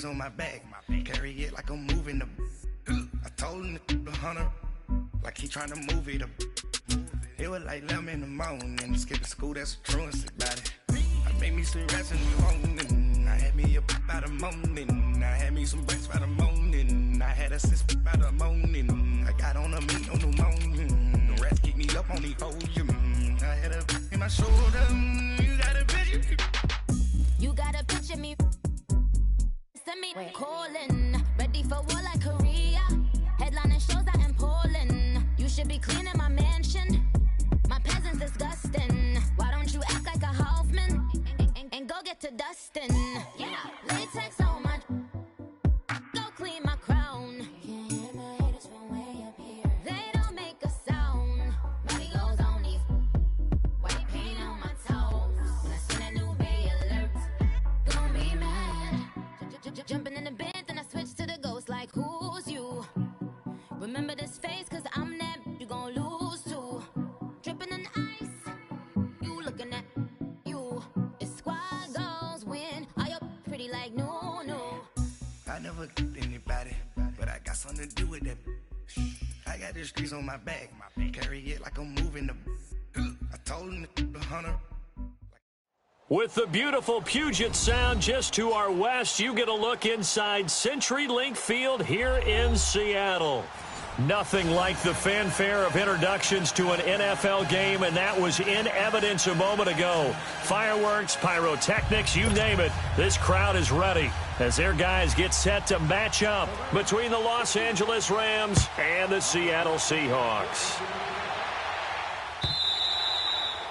grease on my back. Carry it like I'm moving the. I told him to 100, like he trying to move it up. It was like 11 in the morning, skipping school, that's a truancy about it. I made me some rats in the morning, I had me a pop by the morning, I had me some breaks by the morning, I had a sis by the morning, I got on a meat on the morning, the rats keep me up on the podium, I had a in my shoulder, you got a picture. You got a picture me, send me calling, ready for war like Korea, headlining shows out in Poland, you should be cleaning my mansion. My peasant's disgusting. Why don't you act like a Hoffman and go get to dustin'? Yeah, latex on my. Go clean my crown. Can't hear my haters from way up here. They don't make a sound. Money goes on these. White paint on my toes. When I seen a new Bay alert, gonna be mad. Jumping in the bed, then I switch to the ghost. Like who's you? Remember this face, 'cause I'm that you gon' lose to. Dripping in ice, you looking at you. It's squad goals win. Are you pretty like no? I never anybody, but I got something to do with that. I got this grease on my back, carry it like I'm moving the. I told him to 100. With the beautiful Puget Sound just to our west, you get a look inside CenturyLink Field here in Seattle. Nothing like the fanfare of introductions to an NFL game, and that was in evidence a moment ago. Fireworks, pyrotechnics, you name it. This crowd is ready as their guys get set to match up between the Los Angeles Rams and the Seattle Seahawks.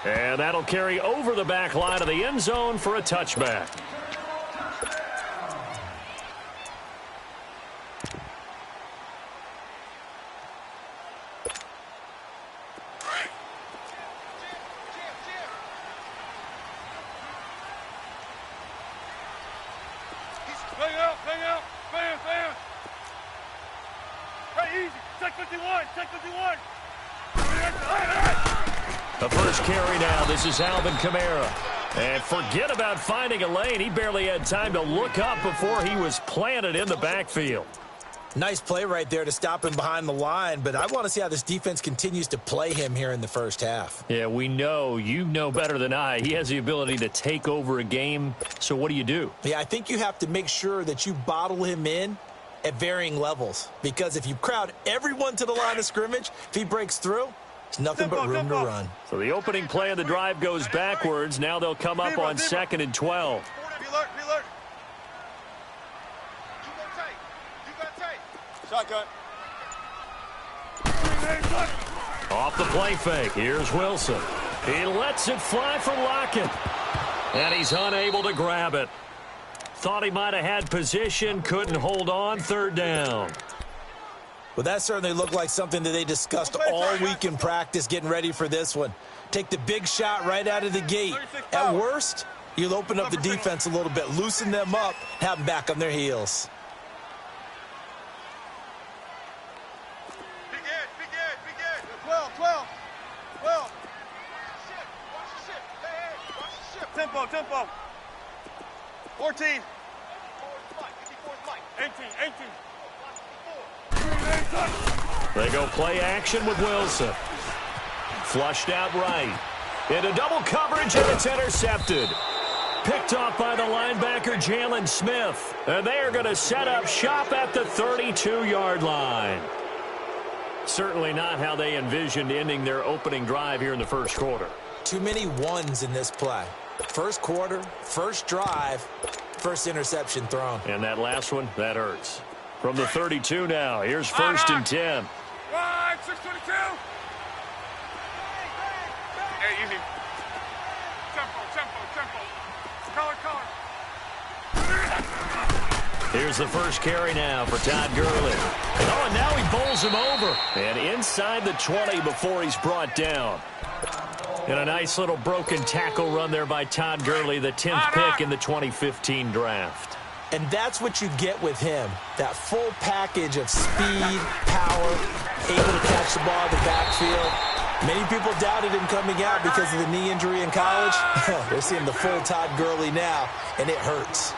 And that'll carry over the back line of the end zone for a touchback. Hang out, bam. Hey, easy, check 51. The first carry now, this is Alvin Kamara. And forget about finding a lane. He barely had time to look up before he was planted in the backfield. Nice play right there to stop him behind the line, but I want to see how this defense continues to play him here in the first half. Yeah, we know. You know better than I. He has the ability to take over a game, so what do? Yeah, I think you have to make sure that you bottle him in at varying levels, because if you crowd everyone to the line of scrimmage, if he breaks through, there's nothing but room to run. So the opening play of the drive goes backwards. Now they'll come up on 2nd and 12. Be alert. Shotgun. Off the play fake. Here's Wilson. He lets it fly for Lockett. And he's unable to grab it. Thought he might have had position. Couldn't hold on. 3rd down. Well, that certainly looked like something that they discussed all week in practice getting ready for this one. Take the big shot right out of the gate. At worst, you'll open up the defense a little bit, loosen them up, have them back on their heels. Tempo. 14. 18. They go play action with Wilson. Flushed out right. Into double coverage, and it's intercepted. Picked off by the linebacker, Jalen Smith. And they are going to set up shop at the 32-yard line. Certainly not how they envisioned ending their opening drive here in the first quarter. Too many ones in this play. First quarter, first drive, first interception thrown. And that last one, that hurts. From the 32 now, here's 1st and 10. Right, 622. Hey, easy. Tempo. Color. Here's the first carry now for Todd Gurley. Oh, and now he bowls him over. And inside the 20 before he's brought down. And a nice little broken tackle run there by Todd Gurley, the 10th pick in the 2015 draft. And that's what you get with him, that full package of speed, power, able to catch the ball in the backfield. Many people doubted him coming out because of the knee injury in college. They're seeing the full Todd Gurley now, and it hurts.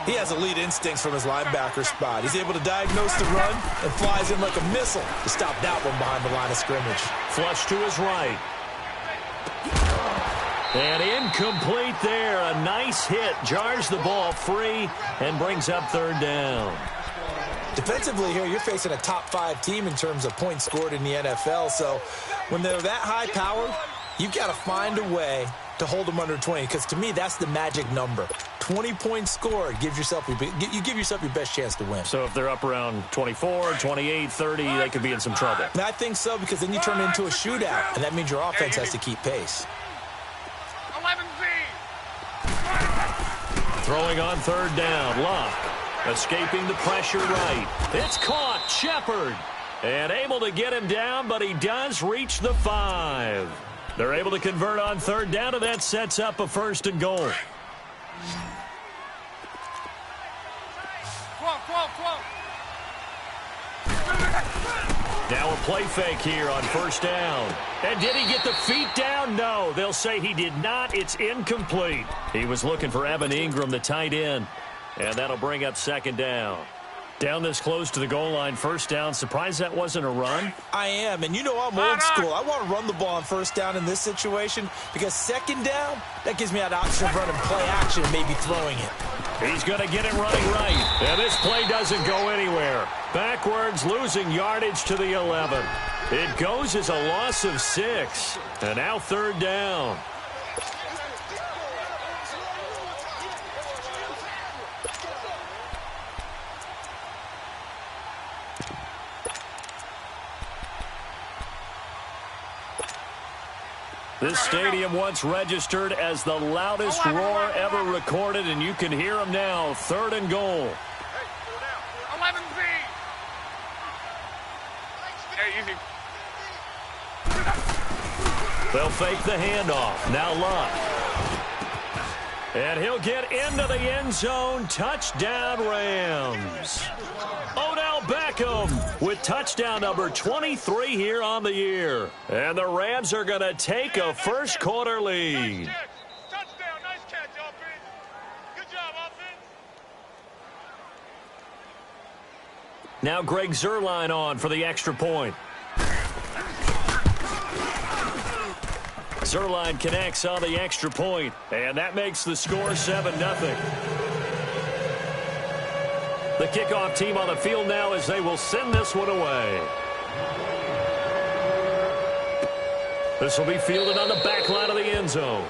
He has elite instincts from his linebacker spot. He's able to diagnose the run and flies in like a missile to stop that one behind the line of scrimmage. Flush to his right. And incomplete there. A nice hit. Jars the ball free and brings up third down. Defensively here, you're facing a top-5 team in terms of points scored in the NFL. So when they're that high-powered, you've got to find a way to hold them under 20, because to me, that's the magic number. 20 points scored, you give yourself your best chance to win. So if they're up around 24, 28, 30, they could be in some trouble. And I think so, because then you turn it into a shootout, and that means your offense has to keep pace. 11Z. Throwing on third down, Luck. Escaping the pressure right. It's caught, Shepard. And able to get him down, but he does reach the 5. They're able to convert on third down, and that sets up a 1st and goal. 12. Now a play fake here on 1st down. And did he get the feet down? No, they'll say he did not. It's incomplete. He was looking for Evan Ingram, the tight end. And that'll bring up 2nd down. Down this close to the goal line, 1st down. Surprised that wasn't a run? I am, and you know I'm old school. I want to run the ball on 1st down in this situation, because 2nd down, that gives me that option of running play action and maybe throwing it. He's going to get it running right. And this play doesn't go anywhere. Backwards, losing yardage to the 11. It goes as a loss of 6. And now 3rd down. This stadium once registered as the loudest roar ever recorded, and you can hear them now. 3rd and goal. 11Z. Hey, easy. They'll fake the handoff. Now Luck. And he'll get into the end zone. Touchdown, Rams. Odell Beckham with touchdown number 23 here on the year. And the Rams are going to take a first quarter lead. Touchdown. Nice catch, offense. Good job, offense. Now Greg Zuerlein on for the extra point. Zuerlein connects on the extra point, and that makes the score 7-0. The kickoff team on the field now as they will send this one away. This will be fielded on the back line of the end zone.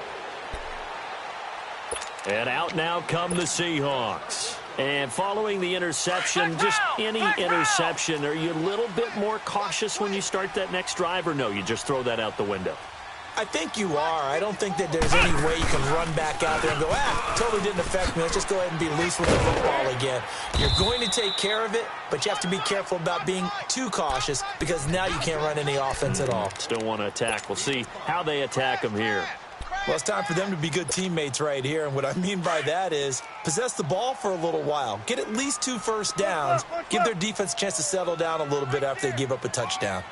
And out now come the Seahawks. And following the interception, just any interception, are you a little bit more cautious when you start that next drive, or no, you just throw that out the window? I think you are. I don't think that there's any way you can run back out there and go, totally didn't affect me. Let's just go ahead and be loose with the football again. You're going to take care of it, but you have to be careful about being too cautious, because now you can't run any offense at all. Still want to attack. We'll see how they attack them here. Well, it's time for them to be good teammates right here, and what I mean by that is possess the ball for a little while. Get at least 2 first downs. Give their defense a chance to settle down a little bit after they give up a touchdown.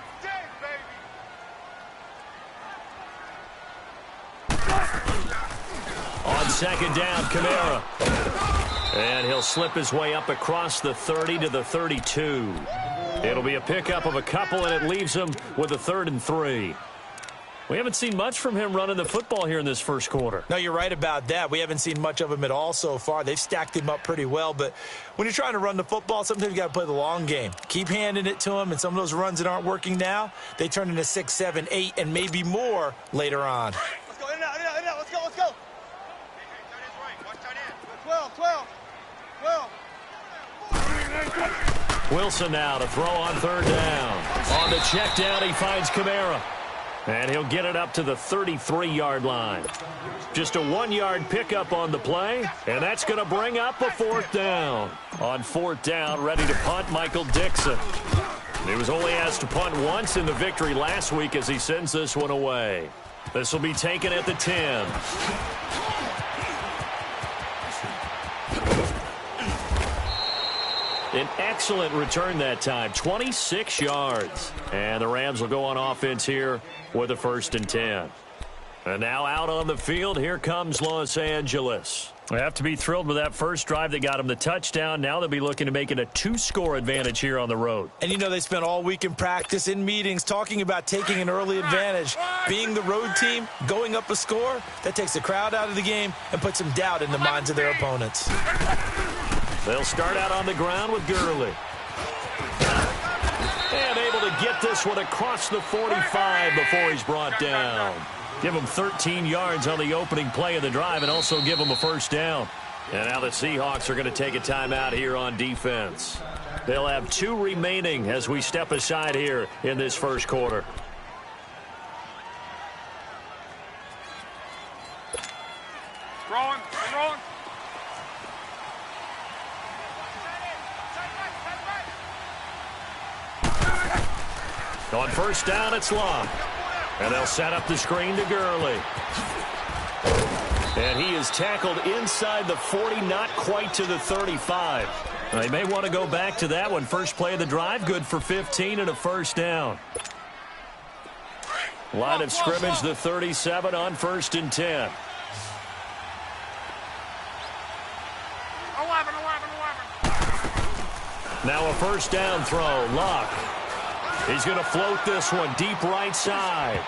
On 2nd down, Kamara. And he'll slip his way up across the 30 to the 32. It'll be a pickup of a couple, and it leaves him with a 3rd and 3. We haven't seen much from him running the football here in this first quarter. No, you're right about that. We haven't seen much of him at all so far. They've stacked him up pretty well, but when you're trying to run the football, sometimes you got to play the long game. Keep handing it to him, and some of those runs that aren't working now, they turn into 6, 7, 8, and maybe more later on. Let's go, in and out, let's go, let's go. 12. Wilson now to throw on 3rd down. On the check down, he finds Kamara. And he'll get it up to the 33-yard line. Just a 1-yard pickup on the play, and that's going to bring up a 4th down. On 4th down, ready to punt, Michael Dixon. He was only asked to punt once in the victory last week as he sends this one away. This will be taken at the 10. An excellent return that time, 26 yards. And the Rams will go on offense here with a 1st and 10. And now out on the field, here comes Los Angeles. They have to be thrilled with that first drive that got them the touchdown. Now they'll be looking to make it a 2-score advantage here on the road. And you know they spent all week in practice, in meetings, talking about taking an early advantage. Being the road team, going up a score, that takes the crowd out of the game and puts some doubt in the minds of their opponents. They'll start out on the ground with Gurley. And able to get this one across the 45 before he's brought down. Give him 13 yards on the opening play of the drive and also give him a first down. And now the Seahawks are going to take a timeout here on defense. They'll have 2 remaining as we step aside here in this first quarter. Rolling. On first down, it's Long. And they'll set up the screen to Gurley. And he is tackled inside the 40, not quite to the 35. They may want to go back to that one. First play of the drive, good for 15 and a first down. Line of scrimmage, the 37 on 1st and 10. 11. Now a first down throw, Luck. He's going to float this one deep right side.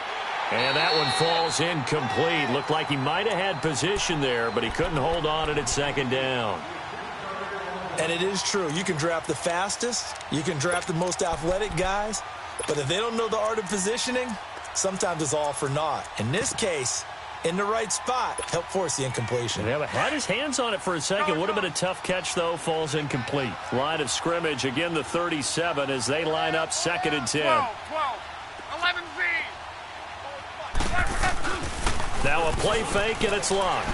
And that one falls incomplete. Looked like he might have had position there, but he couldn't hold on at second down. And it is true. You can draft the fastest. You can draft the most athletic guys. But if they don't know the art of positioning, sometimes it's all for naught. In this case, in the right spot, help force the incompletion. Yeah, but had his hands on it for a second. Would have been a tough catch, though. Falls incomplete. Line of scrimmage, again, the 37 as they line up 2nd and 10. 12. 11 Z. Now a play fake, and it's Long.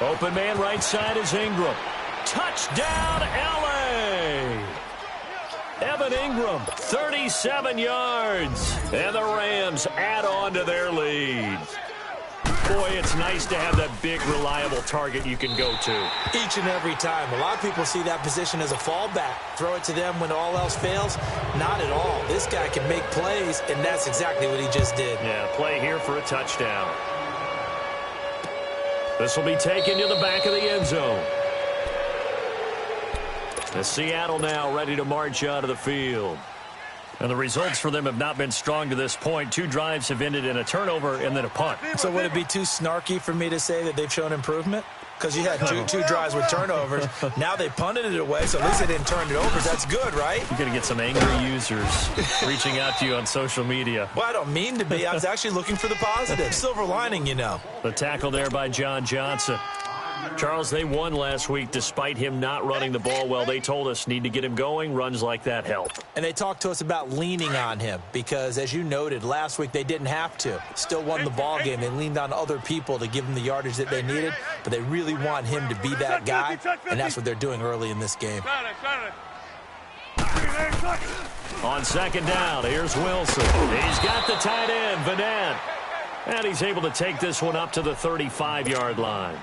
Open man right side is Ingram. Touchdown, L.A. Evan Ingram, 37 yards. And the Rams add on to their lead. Boy, it's nice to have that big, reliable target you can go to. Each and every time. A lot of people see that position as a fallback. Throw it to them when all else fails. Not at all. This guy can make plays, and that's exactly what he just did. Yeah, play here for a touchdown. This will be taken to the back of the end zone. The Seattle now ready to march out of the field. And the results for them have not been strong to this point. 2 drives have ended in a turnover and then a punt. So would it be too snarky for me to say that they've shown improvement? Because you had two drives with turnovers. Now they punted it away, so at least they didn't turn it over. That's good, right? You're going to get some angry users reaching out to you on social media. Well, I don't mean to be. I was actually looking for the positive. Silver lining, you know. The tackle there by John Johnson. Charles, they won last week despite him not running the ball well. They told us need to get him going. Runs like that help. And they talked to us about leaning on him because, as you noted, last week they didn't have to. Still won the ball game. They leaned on other people to give them the yardage that they needed, but they really want him to be that guy, and that's what they're doing early in this game. On 2nd down, here's Wilson. He's got the tight end, Vanette. And he's able to take this one up to the 35-yard line.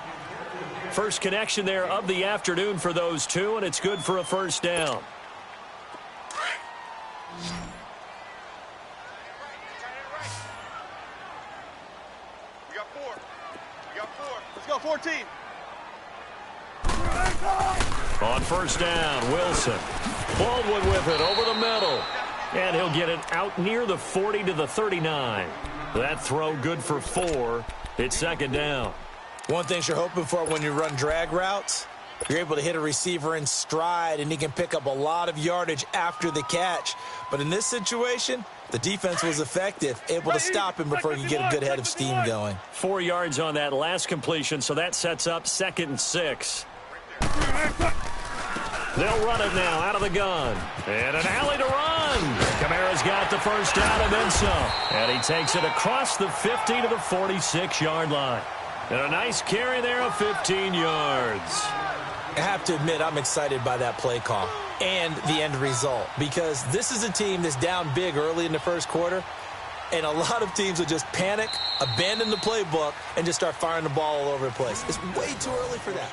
First connection there of the afternoon for those two, and it's good for a first down. We got 4. Let's go, 14. On first down, Wilson. Baldwin with it over the middle. And he'll get it out near the 40 to the 39. That throw good for 4. It's 2nd down. One thing you're hoping for when you run drag routes, you're able to hit a receiver in stride, and he can pick up a lot of yardage after the catch. But in this situation, the defense was effective, able to stop him before he could get a good head of steam going. 4 yards on that last completion, so that sets up 2nd and 6. They'll run it now out of the gun. And an alley to run. Kamara's got the first down and then some. And he takes it across the 50 to the 46-yard line. And a nice carry there of 15 yards. I have to admit, I'm excited by that play call and the end result because this is a team that's down big early in the first quarter, and a lot of teams will just panic, abandon the playbook, and just start firing the ball all over the place. It's way too early for that.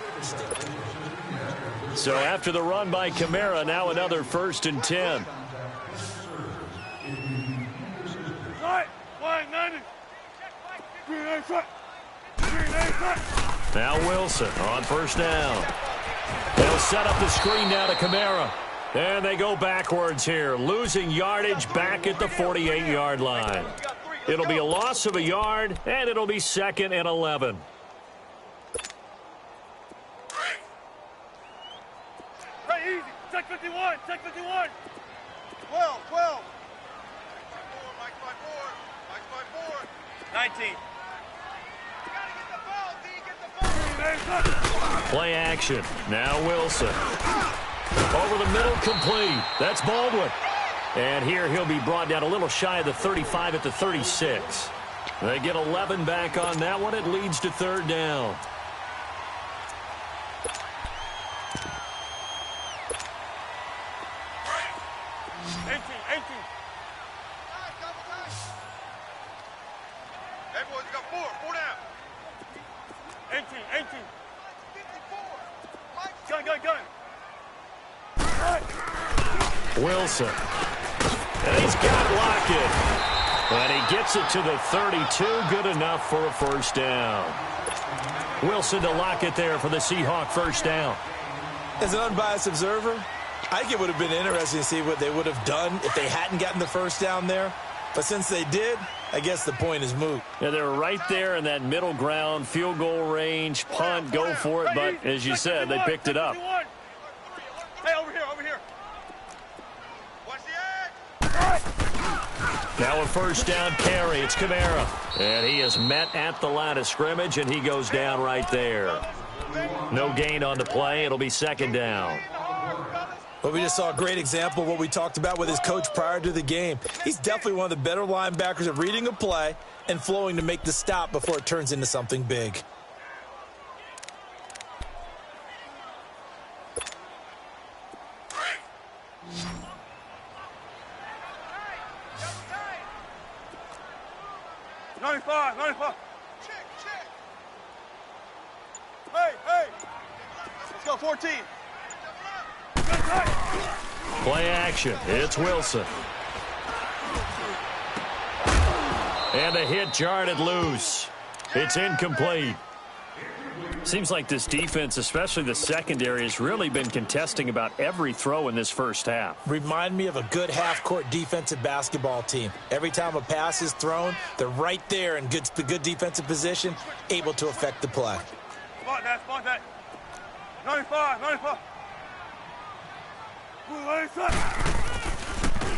So after the run by Kamara, now another 1st and 10. Right, 190. Now Wilson on first down. They'll set up the screen now to Kamara. And they go backwards here, losing yardage back at the 48-yard line. It'll be a loss of a yard, and it'll be 2nd and 11. Hey, easy. Check 51. Check 51. 12. 12. Mike's by 4. 19. Play action. Now Wilson. Over the middle, complete. That's Baldwin. And here he'll be brought down a little shy of the 35 at the 36. They get 11 back on that one. It leads to 3rd down. Wilson. And he's got Lockett. And he gets it to the 32. Good enough for a first down. Wilson to Lockett there for the Seahawk first down. As an unbiased observer, I think it would have been interesting to see what they would have done if they hadn't gotten the first down there. But since they did, I guess the point is moot. Yeah, they're right there in that middle ground, field goal range, punt, go for it. But as you said, they picked it up. Hey, over here. Now a first down carry. It's Kamara. And he is met at the line of scrimmage, and he goes down right there. No gain on the play. It'll be 2nd down. Well, we just saw a great example of what we talked about with his coach prior to the game. He's definitely one of the better linebackers at reading a play and flowing to make the stop before it turns into something big. Check. Hey. Let's go, 14. Play action. It's Wilson. And the hit jarred it loose. It's incomplete. Seems like this defense, especially the secondary, has really been contesting about every throw in this first half. Remind me of a good half-court defensive basketball team. Every time a pass is thrown, they're right there in good defensive position, able to affect the play. Spot that. 95.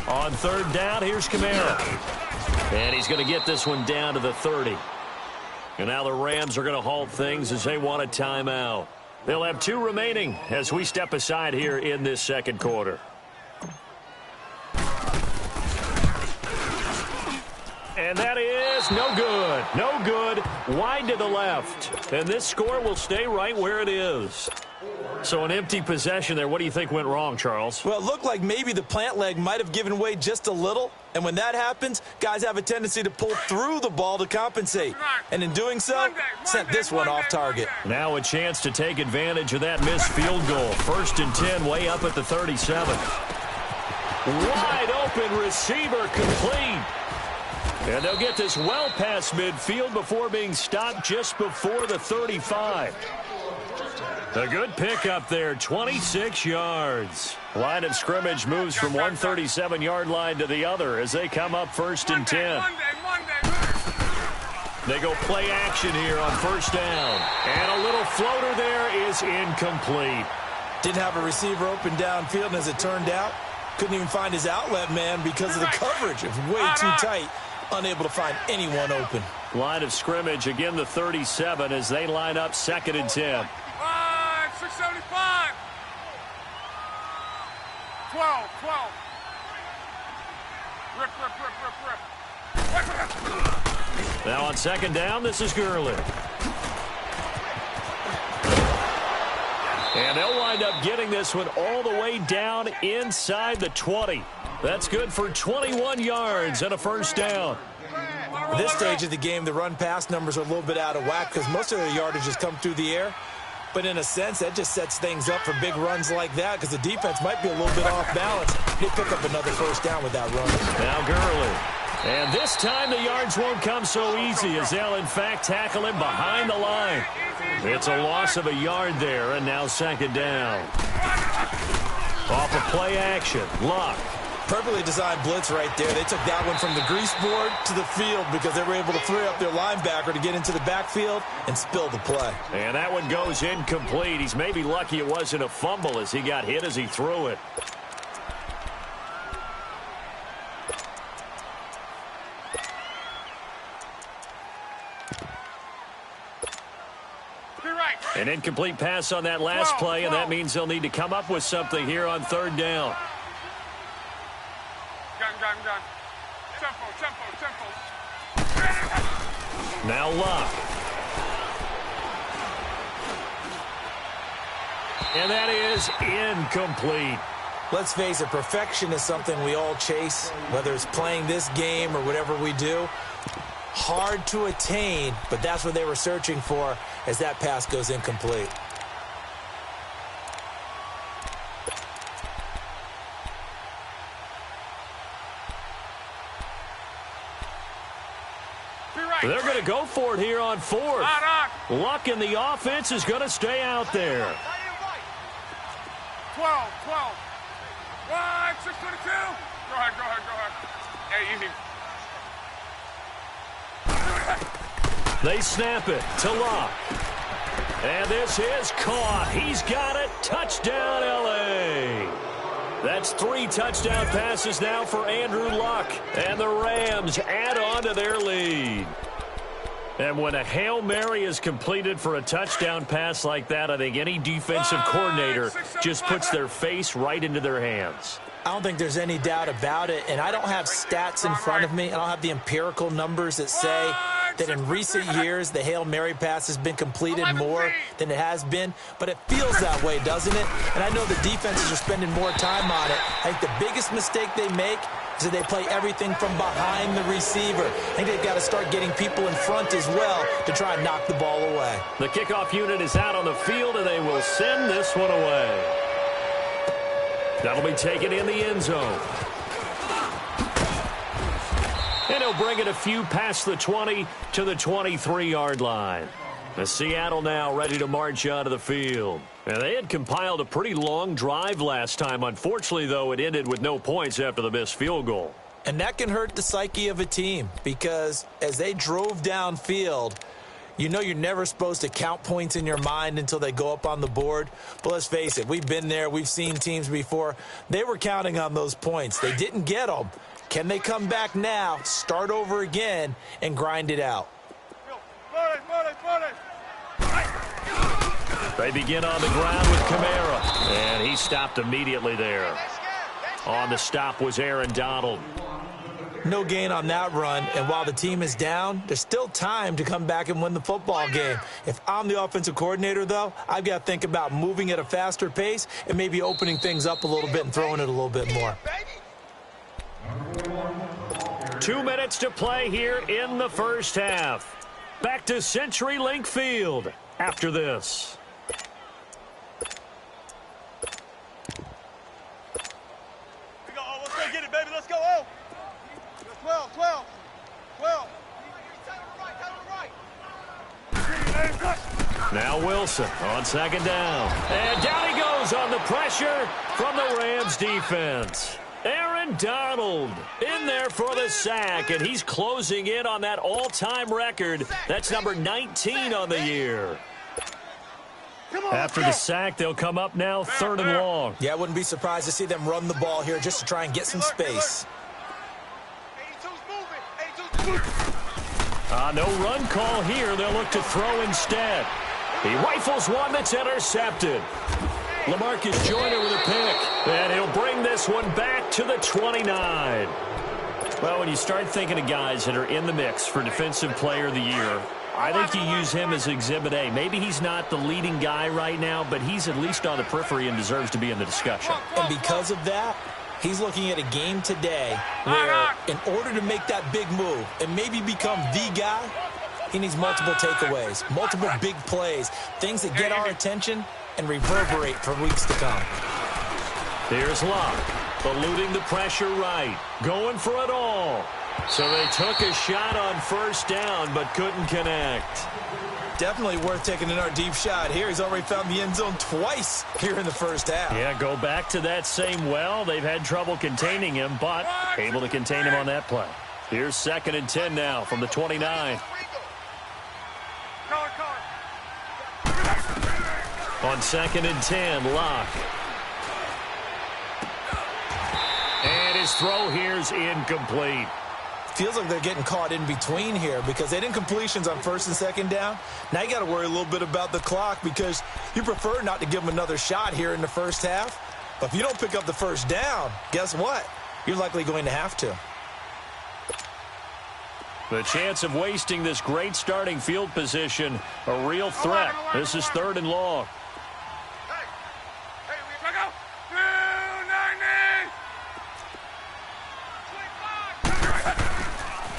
On 3rd down, here's Kamara. And he's going to get this one down to the 30. And now the Rams are going to halt things as they want a timeout. They'll have 2 remaining as we step aside here in this 2nd quarter. And that is no good. No good. Wide to the left. And this score will stay right where it is. So an empty possession there. What do you think went wrong, Charles? Well, it looked like maybe the plant leg might have given way just a little. And when that happens, guys have a tendency to pull through the ball to compensate. And in doing so, sent this one off target. Now a chance to take advantage of that missed field goal. 1st and 10, way up at the 37. Wide open receiver, complete. And they'll get this well past midfield before being stopped just before the 35. A good pickup there, 26 yards. Line of scrimmage moves from one 37-yard line to the other as they come up 1st and 10. They go play action here on 1st down. And a little floater there is incomplete. Didn't have a receiver open downfield, and as it turned out, couldn't even find his outlet man because of the coverage. It was way too tight, unable to find anyone open. Line of scrimmage, again the 37 as they line up 2nd and 10. 675. 12. Rip. Now on 2nd down, this is Gurley. And they'll wind up getting this one all the way down inside the 20. That's good for 21 yards and a 1st down. At this stage of the game, the run-pass numbers are a little bit out of whack because most of their yardage has come through the air. But in a sense, that just sets things up for big runs like that because the defense might be a little bit off balance. They pick up another 1st down with that run. Now Gurley. And this time the yards won't come so easy as they'll, in fact, tackle him behind the line. It's a loss of a yard there, and now second down. Off of play action, Luck. Perfectly designed blitz right there. They took that one from the grease board to the field because they were able to free up their linebacker to get into the backfield and spill the play. And that one goes incomplete. He's maybe lucky it wasn't a fumble as he got hit as he threw it. An incomplete pass on that last play, and that means they'll need to come up with something here on third down. Gun. Tempo. Now Luck. And that is incomplete. Let's face it, perfection is something we all chase, whether it's playing this game or whatever we do. Hard to attain, but that's what they were searching for as that pass goes incomplete. They're going to go for it here on fourth. Luck in the offense is going to stay out there. 12. 622. Go ahead. Hey, easy. They snap it to Luck. And this is caught. He's got it. Touchdown, L.A. That's 3 touchdown passes now for Andrew Luck. And the Rams add on to their lead. And when a Hail Mary is completed for a touchdown pass like that, I think any defensive coordinator just puts their face right into their hands. I don't think there's any doubt about it, and I don't have stats in front of me. I don't have the empirical numbers that say that in recent years the Hail Mary pass has been completed more than it has been, but it feels that way, doesn't it? And I know the defenses are spending more time on it. I think the biggest mistake they make is that they play everything from behind the receiver. I think they've got to start getting people in front as well to try and knock the ball away. The kickoff unit is out on the field, and they will send this one away. That'll be taken in the end zone. And he'll bring it a few past the 20 to the 23-yard line. The Seattle now ready to march onto the field. And they had compiled a pretty long drive last time. Unfortunately, though, it ended with no points after the missed field goal. And that can hurt the psyche of a team because as they drove downfield, you know you're never supposed to count points in your mind until they go up on the board. But let's face it, we've been there. We've seen teams before. They were counting on those points. They didn't get them. Can they come back now, start over again, and grind it out? They begin on the ground with Kamara. And he stopped immediately there. On the stop was Aaron Donald. No gain on that run, and while the team is down, there's still time to come back and win the football game. If I'm the offensive coordinator, though, I've got to think about moving at a faster pace and maybe opening things up a little bit and throwing it a little bit more. 2 minutes to play here in the first half. Back to CenturyLink Field after this. Let's go get it, baby. Let's go. 12. Now Wilson on second down. And down he goes on the pressure from the Rams defense. Aaron Donald in there for the sack, and he's closing in on that all-time record. That's number 19 on the year. After the sack, they'll come up now 3rd and long. Yeah, I wouldn't be surprised to see them run the ball here just to try and get some space. No run call here. They'll look to throw instead. He rifles one that's intercepted. LaMarcus Joyner with a pick. And he'll bring this one back to the 29. Well, when you start thinking of guys that are in the mix for Defensive Player of the Year, I think you use him as Exhibit A. Maybe he's not the leading guy right now, but he's at least on the periphery and deserves to be in the discussion. And because of that, he's looking at a game today where in order to make that big move and maybe become the guy, he needs multiple takeaways, multiple big plays, things that get our attention and reverberate for weeks to come. Here's Luck, eluding the pressure right, going for it all. So they took a shot on first down, but couldn't connect. Definitely worth taking another deep shot here. He's already found the end zone twice here in the first half. Yeah, go back to that same well. They've had trouble containing him, but able to contain him on that play. Here's 2nd and 10 now from the 29. On 2nd and 10, Locke. And his throw here's incomplete. Feels like they're getting caught in between here because they didn't completions on 1st and 2nd down. Now you got to worry a little bit about the clock because you prefer not to give them another shot here in the first half. But if you don't pick up the first down, guess what? You're likely going to have to. The chance of wasting this great starting field position, a real threat. This is 3rd and long.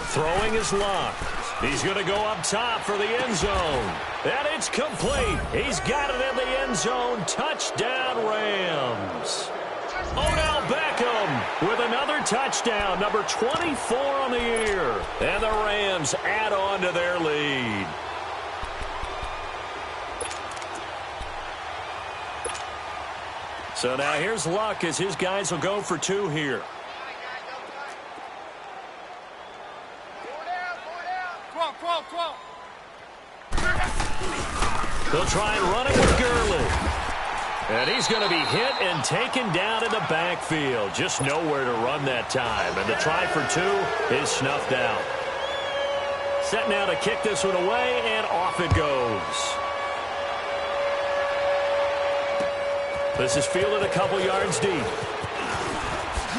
Throwing is Locke. He's going to go up top for the end zone. And it's complete. He's got it in the end zone. Touchdown, Rams. Odell Beckham with another touchdown, number 24 on the year. And the Rams add on to their lead. So now here's Luck as his guys will go for 2 here. They'll try and run it with Gurley. And he's going to be hit and taken down in the backfield. Just nowhere to run that time. And the try for 2 is snuffed out. Set now to kick this one away, and off it goes. This is fielded a couple yards deep.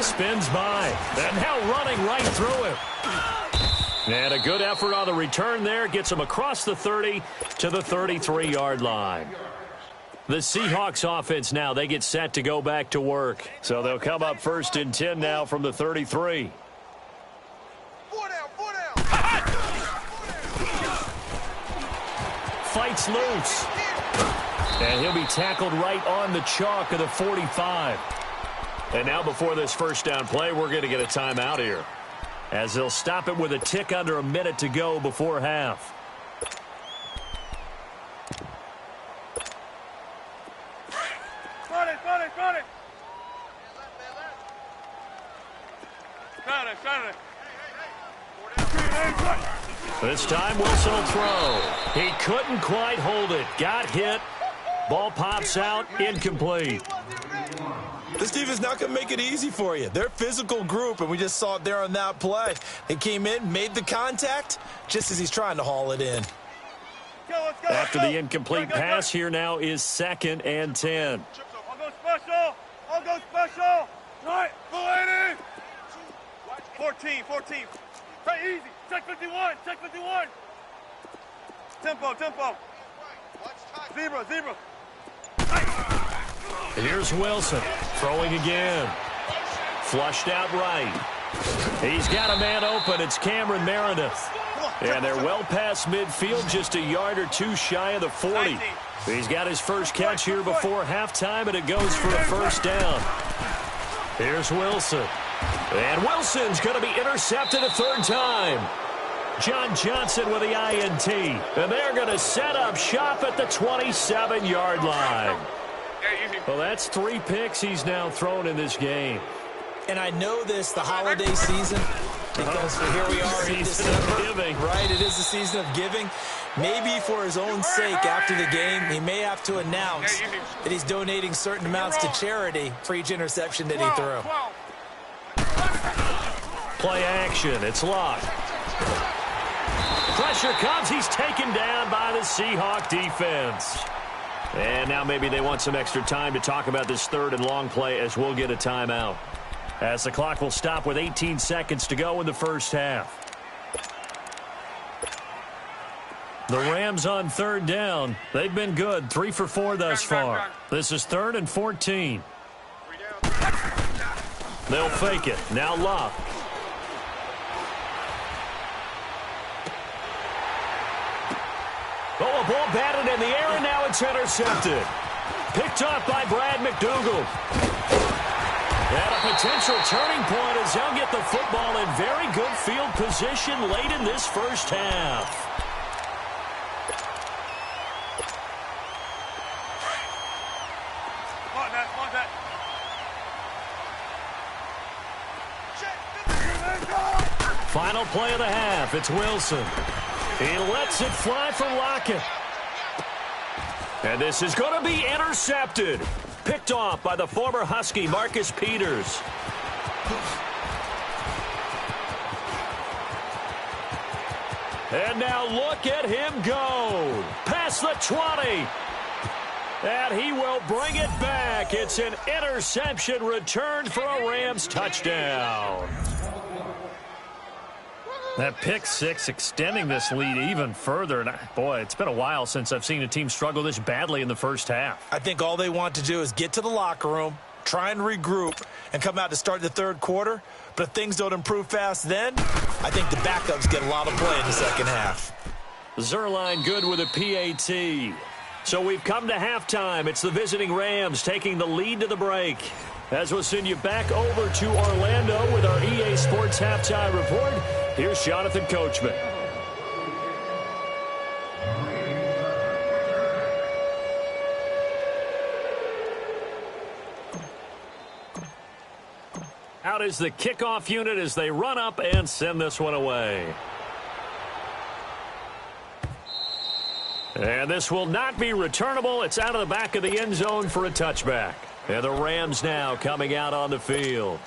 Spins by. And now running right through him. And a good effort on the return there. Gets him across the 30 to the 33-yard line. The Seahawks offense now, they get set to go back to work. So they'll come up 1st and 10 now from the 33. Fights loose. And he'll be tackled right on the chalk of the 45. And now before this first down play, we're going to get a timeout here, as they'll stop it with a tick under a minute to go before half. This time Wilson will throw. He couldn't quite hold it. Got hit. Ball pops out. Incomplete. This defense is not going to make it easy for you. They're a physical group, and we just saw it there on that play. They came in, made the contact, just as he's trying to haul it in. After the incomplete pass, here now is 2nd and 10. I'll go special. I'll go special. Right, lady. 14. Hey, easy. Check 51. Tempo. Zebra. Here's Wilson throwing again. Flushed out right. He's got a man open. It's Cameron Meredith. And they're well past midfield, just a yard or 2 shy of the 40. He's got his first catch here before halftime, and it goes for a first down. Here's Wilson. And Wilson's going to be intercepted a 3rd time. John Johnson with the INT. And they're going to set up shop at the 27-yard line. Well, that's 3 picks he's now thrown in this game. And I know this, the holiday season, because here we are in December, right? It is the season of giving. Maybe for his own sake, after the game, he may have to announce that he's donating certain amounts to charity for each interception that he threw. Play action. It's locked. Pressure comes. He's taken down by the Seahawk defense. And now maybe they want some extra time to talk about this 3rd and long play, as we'll get a timeout, as the clock will stop with 18 seconds to go in the first half. The Rams on 3rd down. They've been good, 3 for 4 thus far. This is 3rd and 14. They'll fake it. Now Locke. Oh, a ball batted in the air, and now it's intercepted. Picked off by Brad McDougal. And a potential turning point as he'll get the football in very good field position late in this first half. Come on, Matt. Come on, Matt. Final play of the half. It's Wilson. He lets it fly for Lockett. And this is going to be intercepted. Picked off by the former Husky, Marcus Peters. And now look at him go. Past the 20. And he will bring it back. It's an interception returned for a Rams touchdown. That pick six extending this lead even further. And boy, it's been a while since I've seen a team struggle this badly in the first half. I think all they want to do is get to the locker room, try and regroup, and come out to start the third quarter. But if things don't improve fast then, I think the backups get a lot of play in the second half. Zerline good with a PAT. So we've come to halftime. It's the visiting Rams taking the lead to the break. As we'll send you back over to Orlando with our EA Sports Halftime Report, here's Jonathan Coachman. Out is the kickoff unit as they run up and send this one away. And this will not be returnable. It's out of the back of the end zone for a touchback. And the Rams now coming out on the field.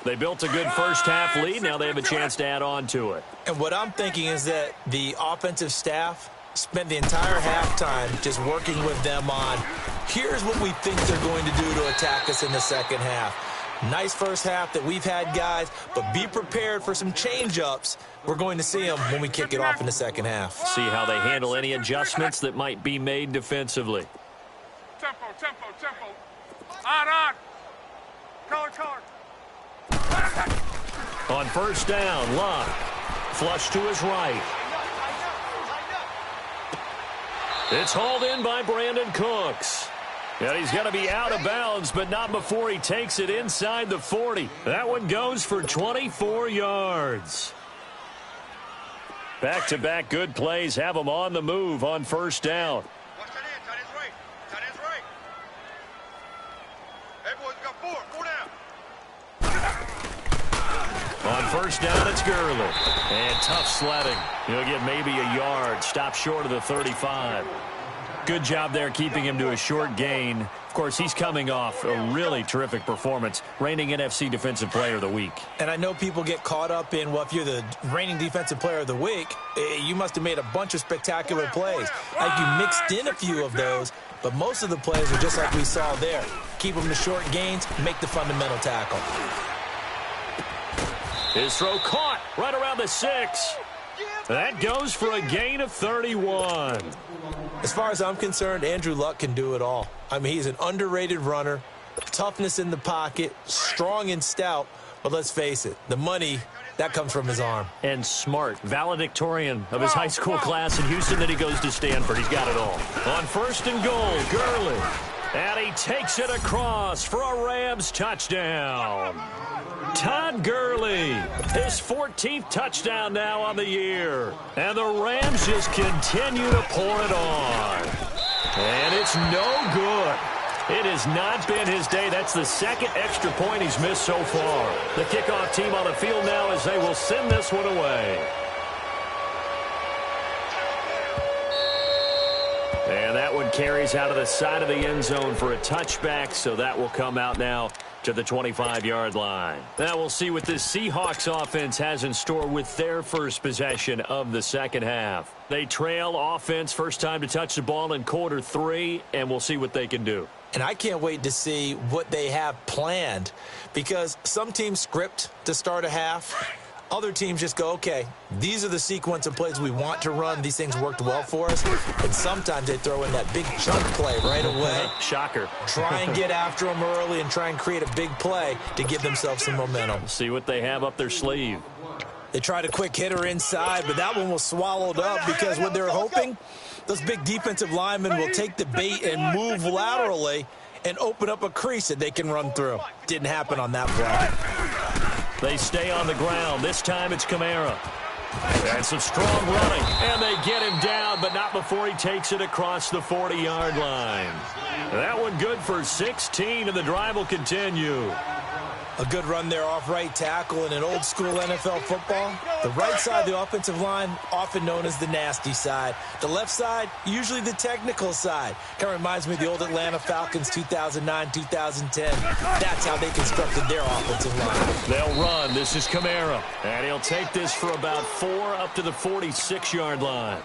They built a good first half lead. Now they have a chance to add on to it. And what I'm thinking is that the offensive staff spent the entire halftime just working with them on, here's what we think they're going to do to attack us in the second half. Nice first half that we've had, guys, but be prepared for some change-ups. We're going to see them when we kick it off in the second half. See how they handle any adjustments that might be made defensively. Tempo, tempo, tempo. On. Color. On first down, Locke. Flush to his right. It's hauled in by Brandon Cooks. And he's going to be out of bounds, but not before he takes it inside the 40. That one goes for 24 yards. Back-to-back good plays have him on the move on first down. Watch that end. Tight end's right. Tight end's right. Hey, boys, we got four down. On first down, it's Gurley. And tough sledding. He'll get maybe a yard. Stop short of the 35. Good job there keeping him to a short gain. Of course, he's coming off a really terrific performance, reigning NFC Defensive Player of the Week. And I know people get caught up in, well, if you're the reigning Defensive Player of the Week, you must have made a bunch of spectacular plays. Like you mixed in a few of those, but most of the plays are just like we saw there. Keep them to short gains, make the fundamental tackle. His throw caught right around the 6. That goes for a gain of 31. As far as I'm concerned, Andrew Luck can do it all. I mean, he's an underrated runner, toughness in the pocket, strong and stout, but let's face it, the money, that comes from his arm. And smart, valedictorian of his high school class in Houston, then he goes to Stanford. He's got it all. On first and goal, Gurley. And he takes it across for a Rams touchdown. Todd Gurley, his 14th touchdown now on the year. And the Rams just continue to pour it on. And it's no good. It has not been his day. That's the second extra point he's missed so far. The kickoff team on the field now as they will send this one away. And that one carries out of the side of the end zone for a touchback, so that will come out now to the 25-yard line. Now we'll see what this Seahawks offense has in store with their first possession of the second half. They trail offense, first time to touch the ball in quarter 3, and we'll see what they can do. And I can't wait to see what they have planned, because some teams script to start a half. Other teams just go, okay, these are the sequence of plays we want to run. These things worked well for us. And sometimes they throw in that big chunk play right away. Shocker. Try and get after them early and try and create a big play to give themselves some momentum. See what they have up their sleeve. They tried a quick hitter inside, but that one was swallowed up because what they're hoping, those big defensive linemen will take the bait and move laterally and open up a crease that they can run through. Didn't happen on that play. They stay on the ground. This time it's Kamara. And some strong running. And they get him down, but not before he takes it across the 40-yard line. That one good for 16, and the drive will continue. A good run there off right tackle in an old-school NFL football. The right side of the offensive line, often known as the nasty side. The left side, usually the technical side. Kind of reminds me of the old Atlanta Falcons 2009-2010. That's how they constructed their offensive line. They'll run. This is Kamara. And he'll take this for about 4 up to the 46-yard line.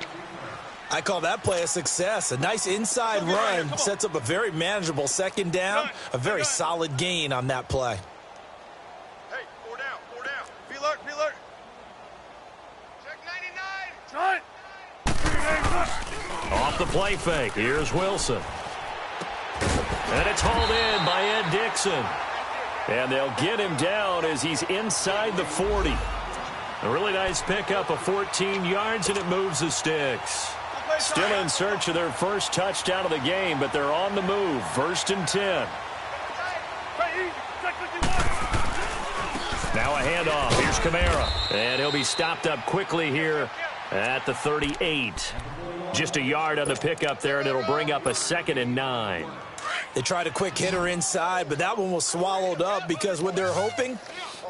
I call that play a success. A nice inside run sets up a very manageable second down. A very solid gain on that play. Off the play fake. Here's Wilson. And it's hauled in by Ed Dixon. And they'll get him down as he's inside the 40. A really nice pickup of 14 yards, and it moves the sticks. Still in search of their first touchdown of the game, but they're on the move. 1st and 10. Now a handoff. Here's Kamara. And he'll be stopped up quickly here at the 38. Just a yard on the pickup there, and it'll bring up a 2nd and 9. They tried a quick hitter inside, but that one was swallowed up because what they're hoping,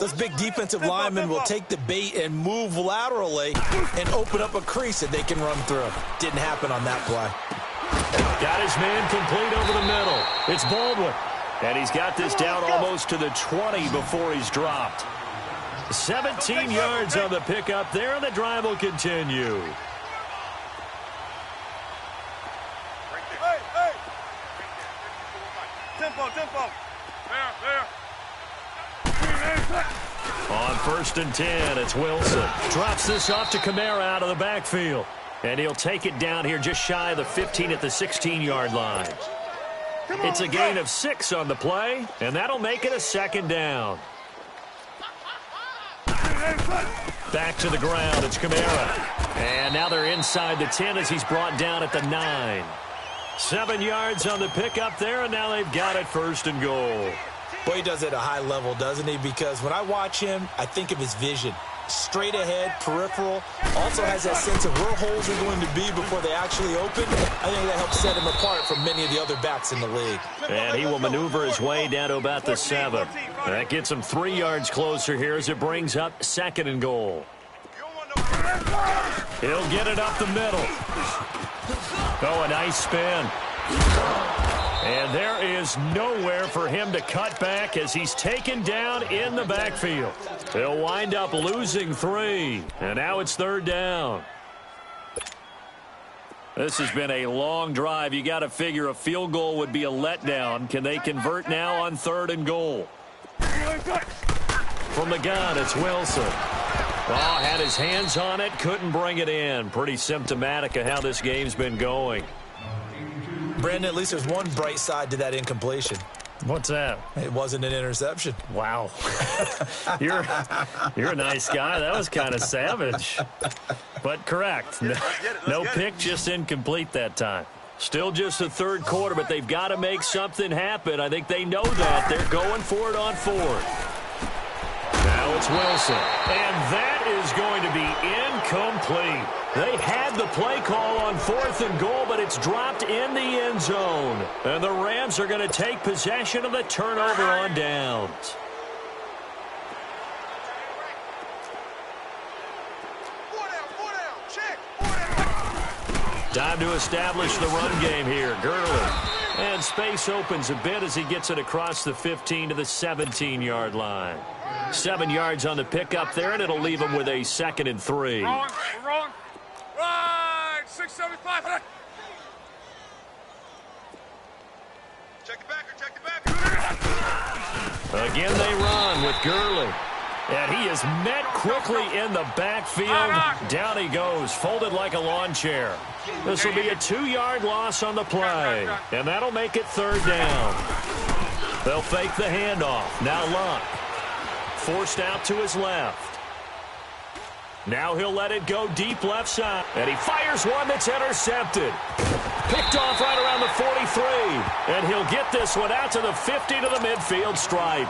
those big defensive linemen will take the bait and move laterally and open up a crease that they can run through. Didn't happen on that play. Got his man complete over the middle. It's Baldwin. And he's got this down almost to the 20 before he's dropped. 17 yards on the pickup there, and the drive will continue. Tempo. There. On 1st and 10, it's Wilson. Drops this off to Kamara out of the backfield. And he'll take it down here just shy of the 15 at the 16-yard line. It's a gain of 6 on the play, and that'll make it a 2nd down. Back to the ground, it's Kamara. And now they're inside the 10 as he's brought down at the 9. 7 yards on the pickup there, and now they've got it 1st and goal. Boy, he does it at a high level, doesn't he? Because when I watch him, I think of his vision. Straight ahead, peripheral. Also has that sense of where holes are going to be before they actually open. I think that helps set him apart from many of the other backs in the league. And he will maneuver his way down to about the 7. That gets him 3 yards closer here as it brings up 2nd and goal. He'll get it up the middle. Oh, a nice spin. And there is nowhere for him to cut back as he's taken down in the backfield. He'll wind up losing 3. And now it's 3rd down. This has been a long drive. You got to figure a field goal would be a letdown. Can they convert now on 3rd and goal? From the gun, it's Wilson. Oh, had his hands on it, couldn't bring it in. Pretty symptomatic of how this game's been going. Brandon, at least there's one bright side to that incompletion. What's that? It wasn't an interception. Wow. You're a nice guy. That was kind of savage. But correct. No pick, just incomplete that time. Still just the 3rd quarter, but they've got to make something happen. I think they know that. They're going for it on 4th. Now it's Wilson. And that is going to be incomplete. They had the play call on 4th and goal, but it's dropped in the end zone. And the Rams are going to take possession of the turnover on downs. Time to establish the run game here. Gurley. And space opens a bit as he gets it across the 15 to the 17-yard line. 7 yards on the pickup there, and it'll leave him with a 2nd and 3. Wrong. Right, 675. Check the backer. Again, they run with Gurley. And he is met quickly in the backfield. Down he goes, folded like a lawn chair. This will be a 2-yard loss on the play. And that'll make it 3rd down. They'll fake the handoff. Now Luck. Forced out to his left. Now he'll let it go deep left side. And he fires one that's intercepted. Picked off right around the 43. And he'll get this one out to the 50 to the midfield stripe.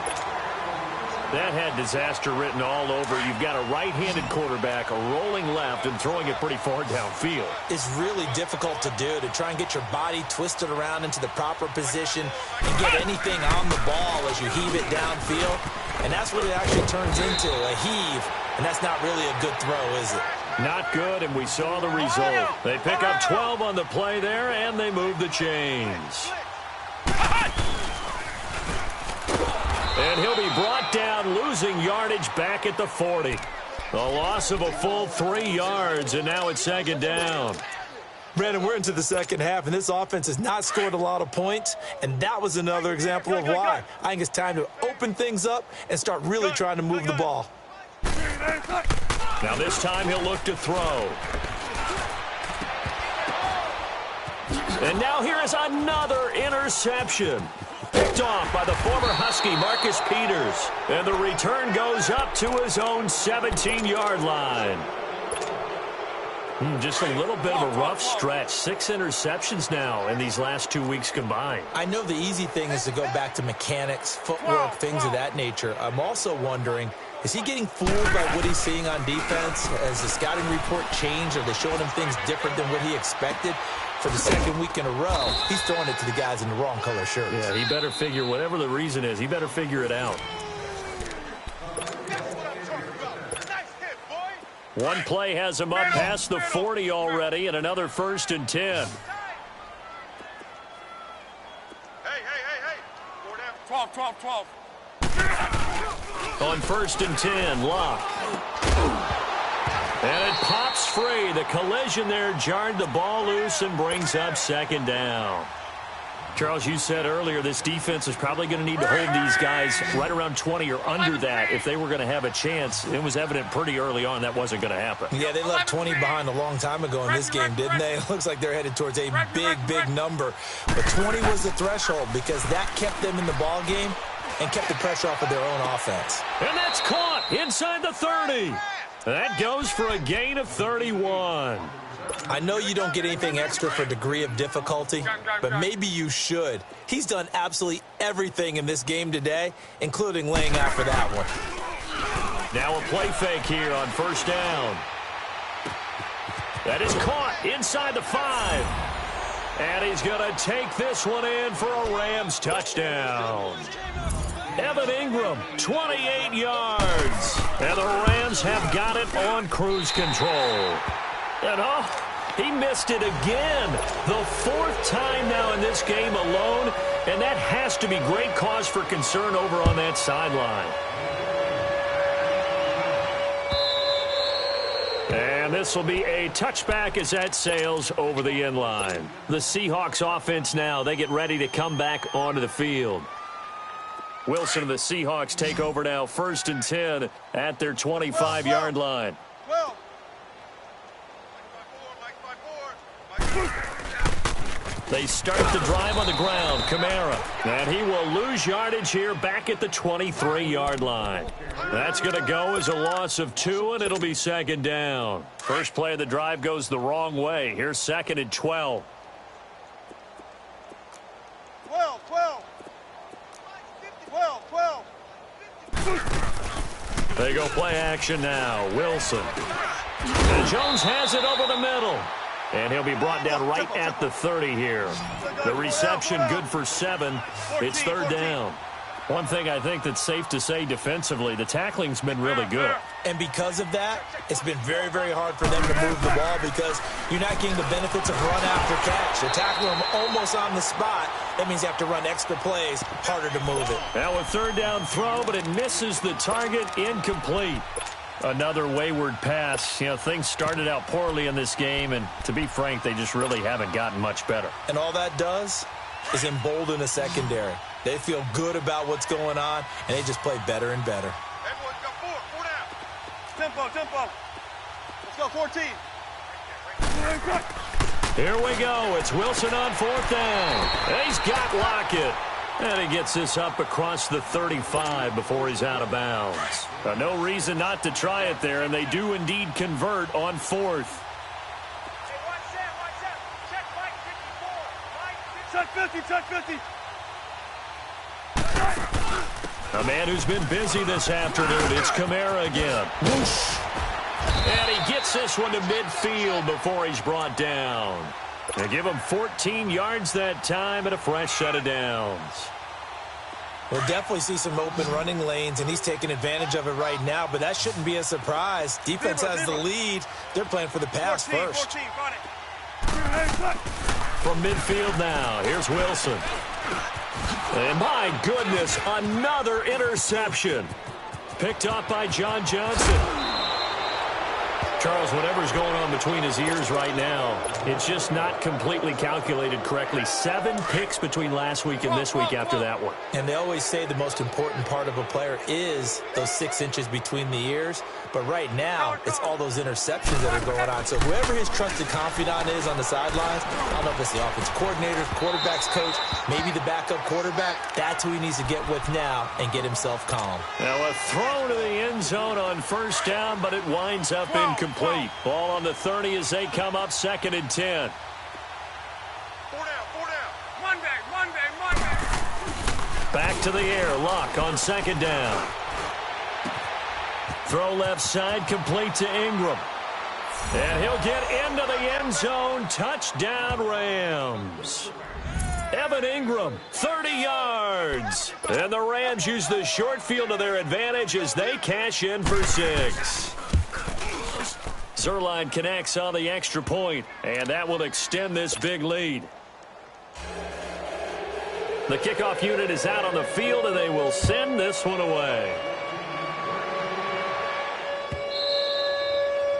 That had disaster written all over. You've got a right-handed quarterback rolling left and throwing it pretty far downfield. It's really difficult to do, to try and get your body twisted around into the proper position and get anything on the ball as you heave it downfield. And that's what it actually turns into, a heave. And that's not really a good throw, is it? Not good, and we saw the result. They pick up 12 on the play there, and they move the chains. And he'll be brought down, losing yardage back at the 40. A loss of a full 3 yards, and now it's second down. Brandon, we're into the second half, and this offense has not scored a lot of points, and that was another example of why. I think it's time to open things up and start really trying to move the ball. Now this time he'll look to throw. And now here is another interception. Picked off by the former Husky, Marcus Peters. And the return goes up to his own 17-yard line. Just a little bit of a rough stretch. 6 interceptions now in these last 2 weeks combined. I know the easy thing is to go back to mechanics, footwork, things of that nature. I'm also wondering, is he getting fooled by what he's seeing on defense? Has the scouting report changed? Are they showing him things different than what he expected? For the second week in a row, he's throwing it to the guys in the wrong color shirts. Yeah, he better figure, whatever the reason is, he better figure it out. One play has him up past the 40 already, and another 1st and 10. Hey. 4 down. 12. On 1st and 10, Locke. And it pops free. The collision there jarred the ball loose and brings up second down. Charles, you said earlier this defense is probably going to need to hold these guys right around 20 or under that if they were going to have a chance. It was evident pretty early on that wasn't going to happen. Yeah, they left 20 behind a long time ago in this game, didn't they? It looks like they're headed towards a big number. But 20 was the threshold because that kept them in the ball game and kept the pressure off of their own offense. And that's caught inside the 30. That goes for a gain of 31. I know you don't get anything extra for degree of difficulty, but maybe you should. He's done absolutely everything in this game today, including laying out for that one. Now a play fake here on 1st down. That is caught inside the 5. And he's going to take this one in for a Rams touchdown. Evan Ingram, 28 yards. And the Rams have got it on cruise control. And he missed it again. The 4th time now in this game alone. And that has to be great cause for concern over on that sideline. And this will be a touchback as that sails over the end line. The Seahawks offense now, they get ready to come back onto the field. Wilson and the Seahawks take over now, 1st and 10 at their 25-yard line. They start the drive on the ground. Kamara. And he will lose yardage here back at the 23-yard line. That's going to go as a loss of 2, and it'll be second down. First play of the drive goes the wrong way. Here's 2nd and 12. 12. They go play action now. Wilson. And Jones has it over the middle. And he'll be brought down right at the 30 here. The reception good for 7. It's 3rd down. One thing I think that's safe to say defensively, the tackling's been really good. And because of that, it's been very hard for them to move the ball because you're not getting the benefits of run after catch. You tackle them almost on the spot. That means you have to run extra plays, harder to move it. Now a 3rd down throw, but it misses the target, incomplete. Another wayward pass. You know, things started out poorly in this game, and to be frank, they just really haven't gotten much better. And all that does is embolden a secondary. They feel good about what's going on, and they just play better and better. Everyone's got 4 down. Tempo. Let's go, 14. Here we go. It's Wilson on 4th down. And he's got Lockett. And he gets this up across the 35 before he's out of bounds. No reason not to try it there, and they do indeed convert on 4th. Check 50. A man who's been busy this afternoon. It's Kamara again. Whoosh. And he gets this one to midfield before he's brought down. They give him 14 yards that time and a fresh set of downs. We'll definitely see some open running lanes, and he's taking advantage of it right now, but that shouldn't be a surprise. Defense has the lead. They're playing for the pass first. From midfield now, here's Wilson. And my goodness, another interception. Picked off by John Johnson. Charles, whatever's going on between his ears right now, it's just not completely calculated correctly. 7 picks between last week and this week after that one. And they always say the most important part of a player is those 6 inches between the ears. But right now, it's all those interceptions that are going on. So whoever his trusted confidant is on the sidelines, I don't know if it's the offensive coordinator, quarterback's coach, maybe the backup quarterback, that's who he needs to get with now and get himself calm. Now a throw to the end zone on first down, but it winds up incomplete. Ball on the 30 as they come up 2nd and 10. 4 down. Monday. Back to the air. Luck on 2nd down. Throw left side, complete to Ingram. And he'll get into the end zone. Touchdown, Rams. Evan Ingram, 30 yards. And the Rams use the short field to their advantage as they cash in for 6. Zerline connects on the extra point, and that will extend this big lead. The kickoff unit is out on the field, and they will send this one away.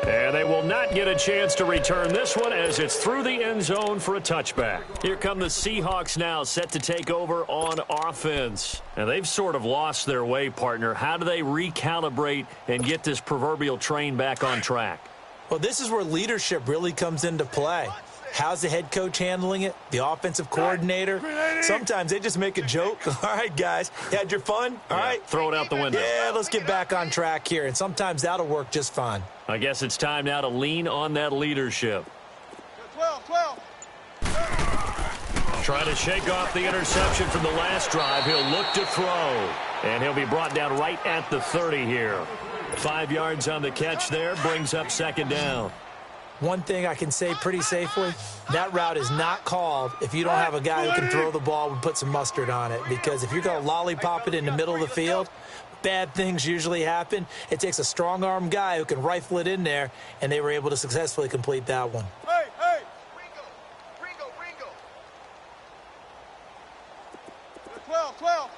And they will not get a chance to return this one as it's through the end zone for a touchback. Here come the Seahawks now, set to take over on offense. And they've sort of lost their way, partner. How do they recalibrate and get this proverbial train back on track? Well, this is where leadership really comes into play. How's the head coach handling it? The offensive coordinator? Sometimes they just make a joke. All right, guys, you had your fun? All right. Throw it out the window. Yeah, let's get back on track here. And sometimes that'll work just fine. I guess it's time now to lean on that leadership. 12. Trying to shake off the interception from the last drive. He'll look to throw. And he'll be brought down right at the 30 here. 5 yards on the catch there. Brings up 2nd down. One thing I can say pretty safely, that route is not called if you don't have a guy who can throw the ball and put some mustard on it. Because if you're going to lollipop it in the middle of the field, bad things usually happen. It takes a strong-arm guy who can rifle it in there, and they were able to successfully complete that one. Hey! Ringo! 12.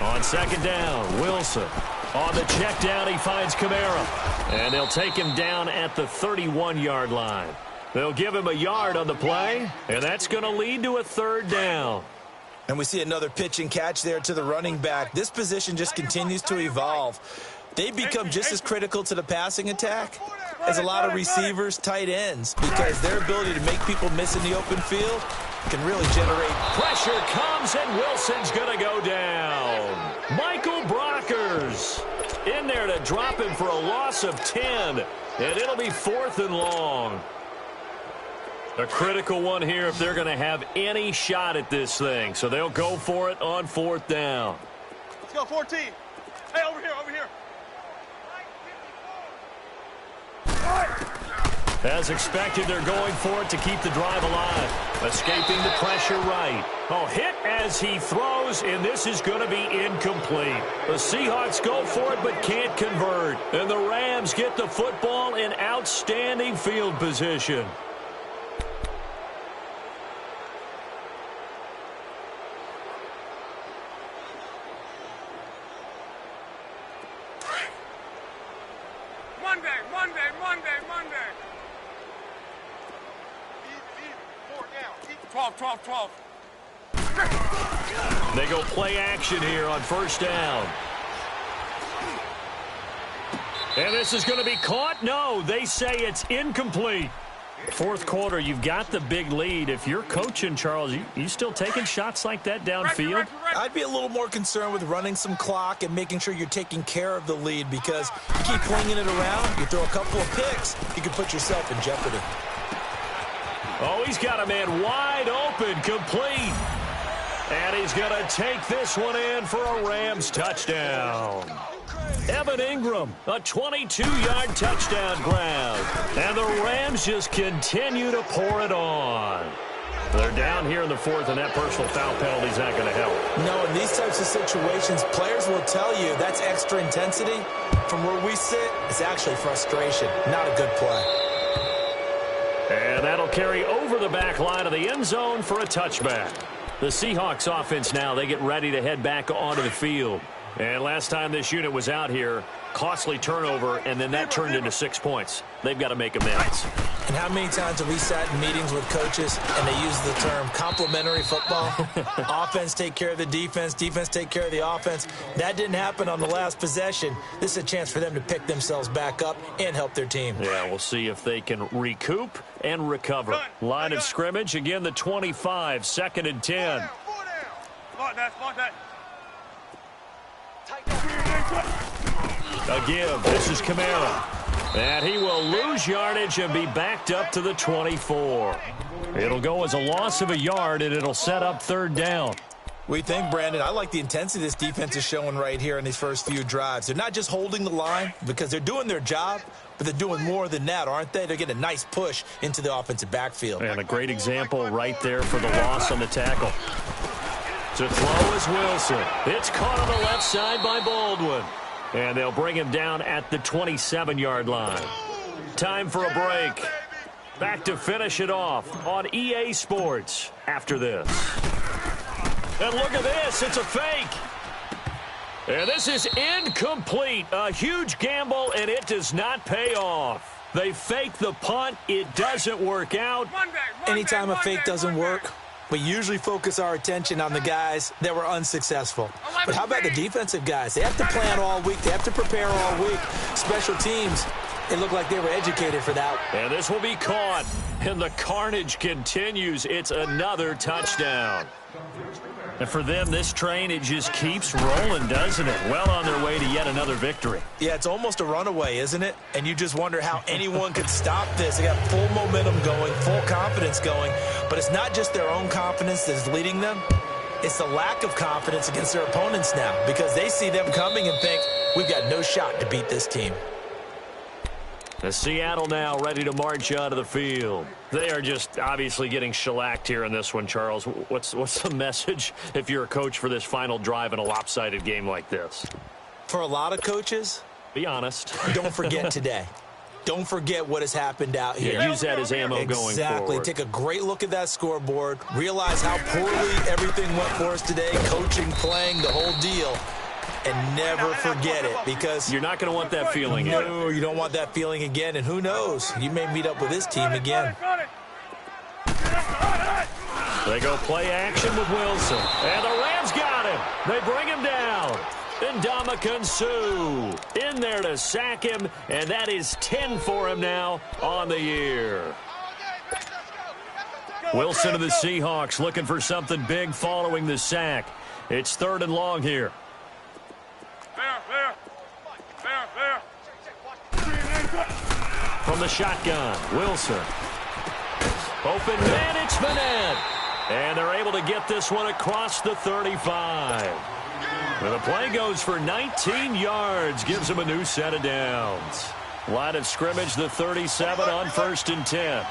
On 2nd down, Wilson. On the check down, he finds Kamara. And they'll take him down at the 31-yard line. They'll give him a yard on the play, and that's going to lead to a 3rd down. And we see another pitch and catch there to the running back. This position just continues to evolve. They become just as critical to the passing attack as a lot of receivers, tight ends, because their ability to make people miss in the open field can really generate. Pressure comes, and Wilson's going to go down. Michael Brockers in there to drop him for a loss of 10, and it'll be 4th and long. A critical one here if they're going to have any shot at this thing, so they'll go for it on 4th down. Let's go, 14. Hey, over here. As expected, they're going for it to keep the drive alive. Escaping the pressure right. Oh, hit as he throws, and this is going to be incomplete. The Seahawks go for it but can't convert. And the Rams get the football in outstanding field position. Monday. Easy. 4 down. 12. They go play action here on 1st down. And this is going to be caught? No, they say it's incomplete. 4th quarter, you've got the big lead. If you're coaching, Charles, you still taking shots like that downfield? I'd be a little more concerned with running some clock and making sure you're taking care of the lead, because you keep flinging it around, you throw a couple of picks, you can put yourself in jeopardy. Oh, he's got a man wide open, complete. And he's going to take this one in for a Rams touchdown. Evan Ingram, a 22-yard touchdown grab. And the Rams just continue to pour it on. They're down here in the fourth, and that personal foul penalty is not going to help. No, in these types of situations, players will tell you that's extra intensity. From where we sit, it's actually frustration, not a good play. And that'll carry over the back line of the end zone for a touchback. The Seahawks offense now, they get ready to head back onto the field. And last time this unit was out here, costly turnover, and then that turned into 6 points. They've got to make amends. And how many times have we sat in meetings with coaches and they use the term complementary football? Offense take care of the defense, defense take care of the offense. That didn't happen on the last possession. This is a chance for them to pick themselves back up and help their team. Yeah, we'll see if they can recoup and recover. Line of scrimmage, again the 25, 2nd and 10. Again, this is Kamara. And he will lose yardage and be backed up to the 24. It'll go as a loss of a yard, and it'll set up 3rd down. We think, Brandon, I like the intensity this defense is showing right here in these first few drives. They're not just holding the line because they're doing their job, but they're doing more than that, aren't they? They're getting a nice push into the offensive backfield. And a great example right there for the loss on the tackle. To throw is Wilson. It's caught on the left side by Baldwin. And they'll bring him down at the 27-yard line. Time for a break. Back to finish it off on EA Sports after this. And look at this. It's a fake. And this is incomplete. A huge gamble, and it does not pay off. They fake the punt. It doesn't work out. Anytime a fake doesn't work, we usually focus our attention on the guys that were unsuccessful. But how about the defensive guys? They have to plan all week. They have to prepare all week. Special teams, it looked like they were educated for that. And this will be caught. And the carnage continues. It's another touchdown. And for them, this train, it just keeps rolling, doesn't it? Well on their way to yet another victory. Yeah, it's almost a runaway, isn't it? And you just wonder how anyone could stop this. They got full momentum going, full confidence going. But it's not just their own confidence that's leading them. It's the lack of confidence against their opponents now because they see them coming and think, we've got no shot to beat this team. The Seattle now ready to march out of the field. They are just obviously getting shellacked here in this one, Charles. What's the message if you're a coach for this final drive in a lopsided game like this? For a lot of coaches, be honest, don't forget today. Don't forget what has happened out here. Yeah, use that as ammo going forward. Exactly. Take a great look at that scoreboard. Realize how poorly everything went for us today. Coaching, playing, the whole deal. And never forget it because you're not going to want that feeling again. No, you don't want that feeling again. And who knows? You may meet up with this team again. They go play action with Wilson. And the Rams got him. They bring him down. And Ndamukong Suh in there to sack him. And that is 10 for him now on the year. Wilson of the Seahawks looking for something big following the sack. It's 3rd and long here. From the shotgun, Wilson. Open man, it's Manette. And they're able to get this one across the 35. And the play goes for 19 yards, gives them a new set of downs. Line of scrimmage, the 37 on 1st and 10.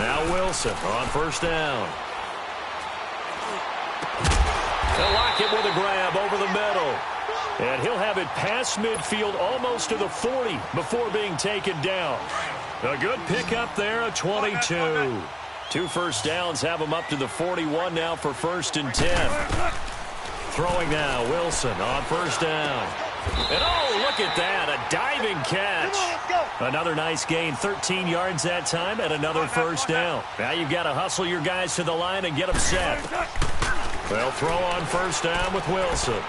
Now Wilson on 1st down. They'll lock it with a grab over the middle. And he'll have it past midfield almost to the 40 before being taken down. A good pickup there, a 22. 2 first downs have him up to the 41 now for 1st and 10. Throwing now, Wilson on 1st down. And oh, look at that, a diving catch. Another nice gain, 13 yards that time, and another 1st down. Now you've got to hustle your guys to the line and get them set. They'll throw on 1st down with Wilson.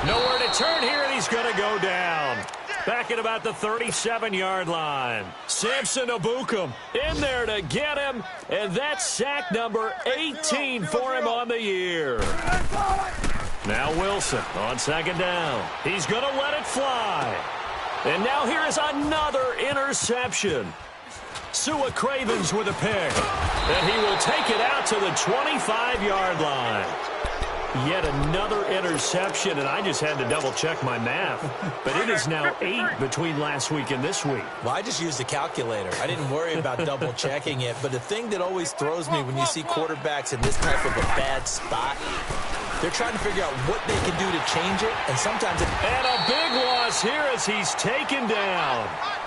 Nowhere to turn here, and he's going to go down. Back at about the 37-yard line. Samson Ebukam in there to get him, and that's sack number 18 for him on the year. Now Wilson on 2nd down. He's going to let it fly. And now here is another interception. Sua Cravens with a pick. And he will take it out to the 25-yard line. Yet another interception, and I just had to double-check my math. But it is now 8 between last week and this week. Well, I just used a calculator. I didn't worry about double-checking it. But the thing that always throws me when you see quarterbacks in this type of a bad spot, they're trying to figure out what they can do to change it, and sometimes it... And a big loss here as he's taken down.